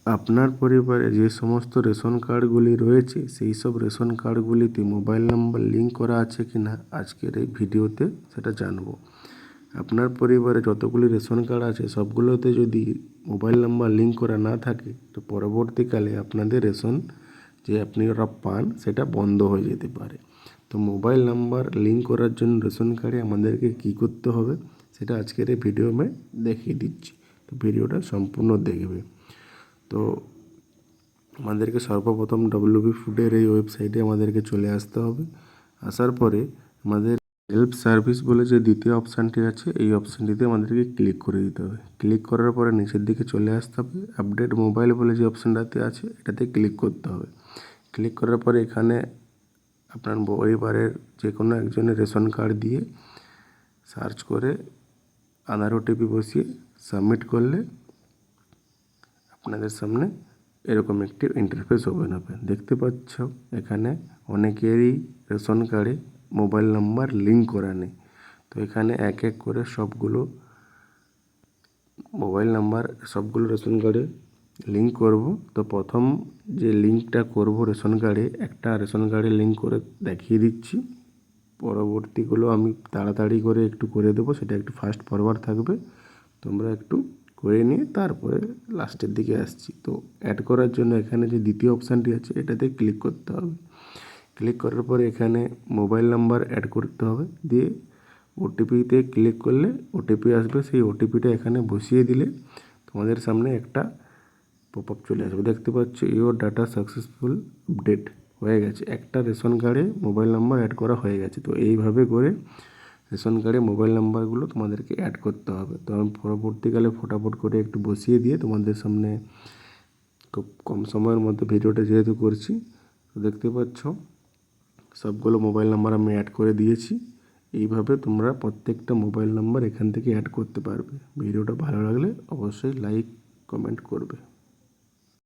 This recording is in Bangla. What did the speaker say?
আপনার পরিবারে যে সমস্ত রেশন কার্ডগুলি রয়েছে সেই সব রেশন কার্ডগুলিতে মোবাইল নাম্বার লিঙ্ক করা আছে কি না আজকের এই ভিডিওতে সেটা জানবো। আপনার পরিবারে যতগুলি রেশন কার্ড আছে সবগুলোতে যদি মোবাইল নাম্বার লিঙ্ক করা না থাকে তো পরবর্তীকালে আপনাদের রেশন যে আপনারা পান সেটা বন্ধ হয়ে যেতে পারে। তো মোবাইল নাম্বার লিঙ্ক করার জন্য রেশন কার্ডে আমাদেরকে কী করতে হবে সেটা আজকের এই ভিডিও আমি দেখিয়ে দিচ্ছি। তো ভিডিওটা সম্পূর্ণ দেখবে। তো আমাদেরকে সর্বপ্রথম ডব্লিউবি ফুডের এই ওয়েবসাইটে আমাদেরকে চলে আসতে হবে। আসার পরে আমাদের হেল্প সার্ভিস বলে যে দ্বিতীয় অপশানটি আছে এই অপশানটিতে আমাদেরকে ক্লিক করে দিতে হবে। ক্লিক করার পরে নিচের দিকে চলে আসতে হবে। আপডেট মোবাইল বলে যে অপশানটাতে আছে এটাতে ক্লিক করতে হবে। ক্লিক করার পরে এখানে আপনার পরিবারের যে কোনো একজনের রেশন কার্ড দিয়ে সার্চ করে আধার ওটিপি বসিয়ে সাবমিট করলে আপনাদের সামনে এরকম একটি ইন্টারফেস ওপেন হবে। দেখতে পাচ্ছ এখানে অনেকেরই রেশন কার্ডে মোবাইল নাম্বার লিঙ্ক করা নেই। তো এখানে এক এক করে সবগুলো মোবাইল নাম্বার সবগুলো রেশন কার্ডে লিঙ্ক করব। তো প্রথম যে লিঙ্কটা করব রেশন কার্ডে একটা রেশন কার্ডে লিঙ্ক করে দেখিয়ে দিচ্ছি। পরবর্তীগুলো আমি তাড়াতাড়ি করে একটু করে দেবো, সেটা একটু ফাস্ট ফরওয়ার্ড থাকবে, তোমরা একটু করে নিয়ে তারপরে লাস্টের দিকে আসছি। তো অ্যাড করার জন্য এখানে যে দ্বিতীয় অপশানটি আছে এটাতে ক্লিক করতে হবে। ক্লিক করার পরে এখানে মোবাইল নাম্বার অ্যাড করতে হবে, দিয়ে ওটিপিতে ক্লিক করলে ওটিপি আসবে। সেই ওটিপিটা এখানে বসিয়ে দিলে তোমাদের সামনে একটা পপ আপ চলে আসবে। দেখতে পাচ্ছ ইওর ডাটা সাকসেসফুল আপডেট হয়ে গেছে, একটা রেশন কার্ডে মোবাইল নাম্বার অ্যাড করা হয়ে গেছে। তো এইভাবে করে রেশন কার্ডে মোবাইল নাম্বারগুলো তোমাদেরকে অ্যাড করতে হবে। তো আমি পরবর্তীকালে ফটাফট করে একটু বসিয়ে দিয়ে তোমাদের সামনে খুব কম সময়ের মধ্যে ভিডিওটা যেহেতু করছি, তো দেখতে পাচ্ছ সবগুলো মোবাইল নাম্বার আমি অ্যাড করে দিয়েছি। এইভাবে তোমরা প্রত্যেকটা মোবাইল নাম্বার এখান থেকে অ্যাড করতে পারবে। ভিডিওটা ভালো লাগলে অবশ্যই লাইক কমেন্ট করবে।